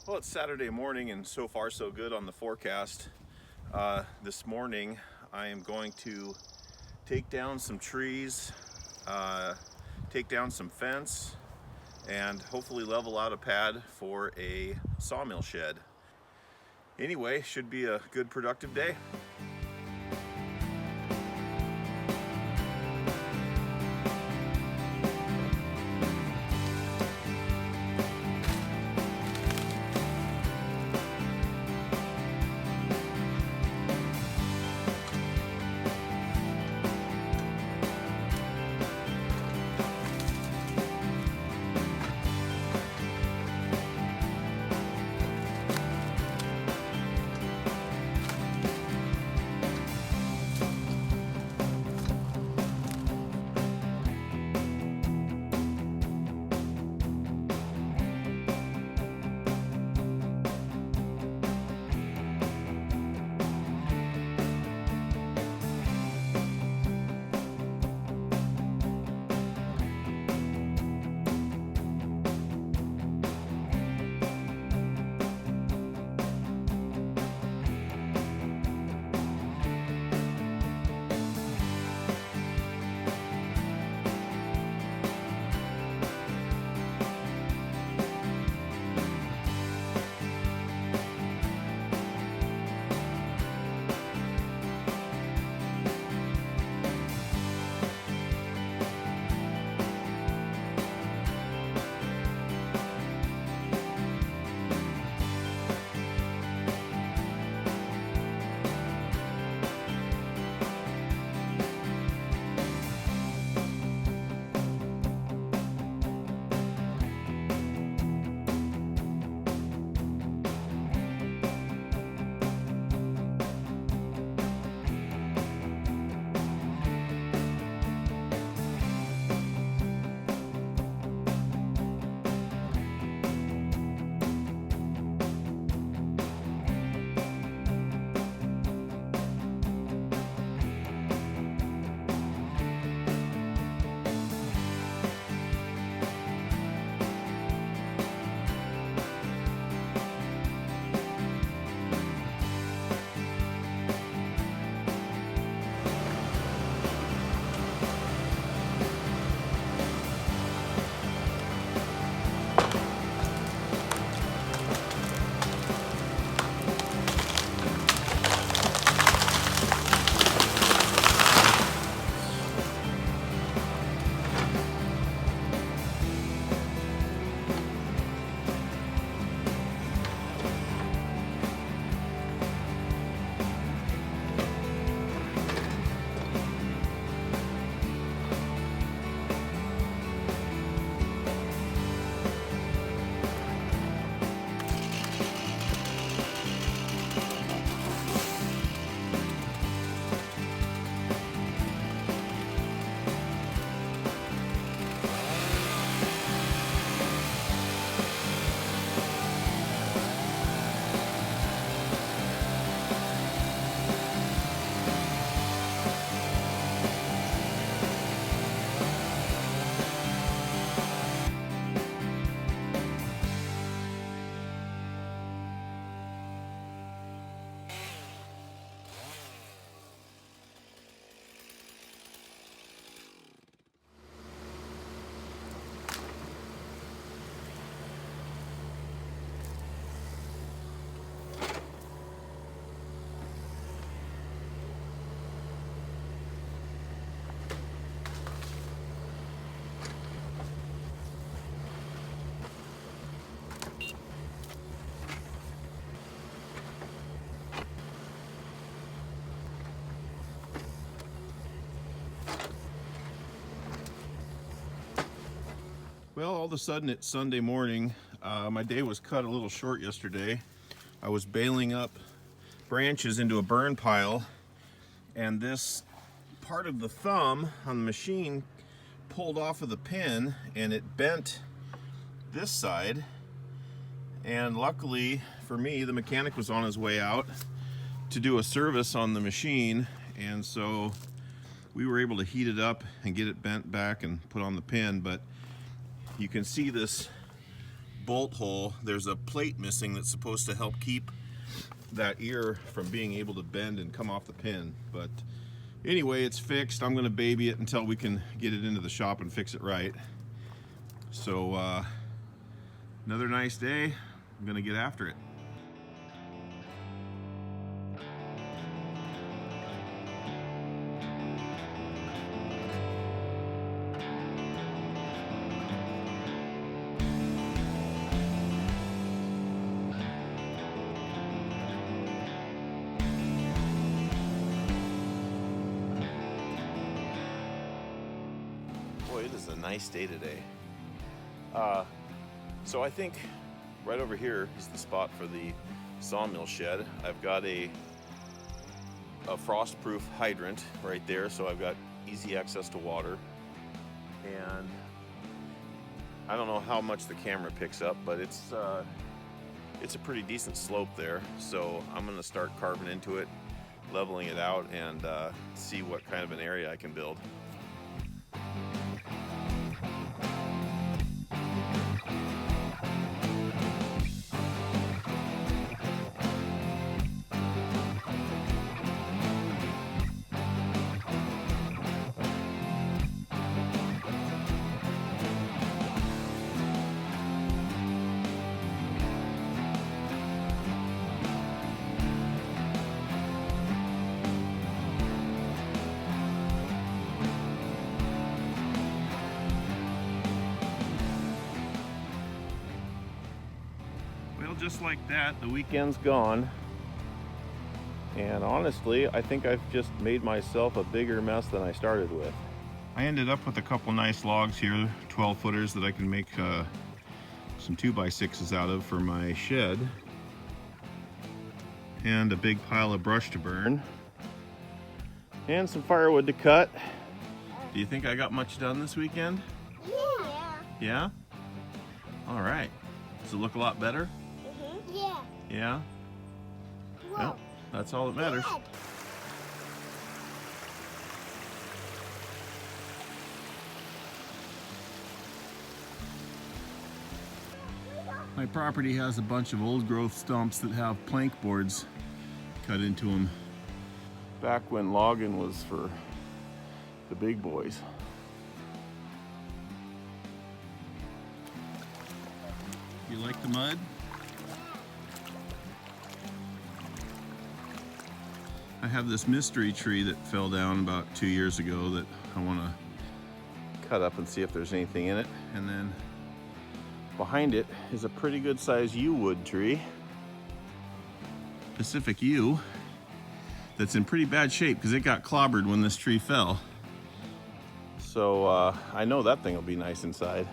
Well, it's Saturday morning and so far so good on the forecast. This morning I am going to take down some trees, take down some fence, and hopefully level out a pad for a sawmill shed. Anyway, should be a good productive day. Well, all of a sudden it's Sunday morning. My day was cut a little short yesterday. I was baling up branches into a burn pile, and this part of the thumb on the machine pulled off of the pin and it bent this side. And luckily for me, the mechanic was on his way out to do a service on the machine, and so we were able to heat it up and get it bent back and put on the pin. But you can see this bolt hole, there's a plate missing that's supposed to help keep that ear from being able to bend and come off the pin. But anyway, it's fixed. I'm gonna baby it until we can get it into the shop and fix it right. So another nice day. I'm gonna get after it. Boy, it is a nice day today. So I think right over here is the spot for the sawmill shed. I've got a frost-proof hydrant right there, so I've got easy access to water. And I don't know how much the camera picks up, but it's a pretty decent slope there. So I'm gonna start carving into it, leveling it out, and see what kind of an area I can build. Just like that, the weekend's gone, and honestly I think I've just made myself a bigger mess than I started with. I ended up with a couple nice logs here, 12 footers that I can make some 2x6s out of for my shed, and a big pile of brush to burn, and some firewood to cut. Do you think I got much done this weekend? Yeah. Yeah? All right. Does it look a lot better? Yeah. Yeah? Whoa. Well, that's all that matters. Dad. My property has a bunch of old growth stumps that have plank boards cut into them. Back when logging was for the big boys. You like the mud? I have this mystery tree that fell down about 2 years ago that I want to cut up and see if there's anything in it. And then behind it is a pretty good sized yew wood tree, Pacific yew, that's in pretty bad shape because it got clobbered when this tree fell. So I know that thing will be nice inside.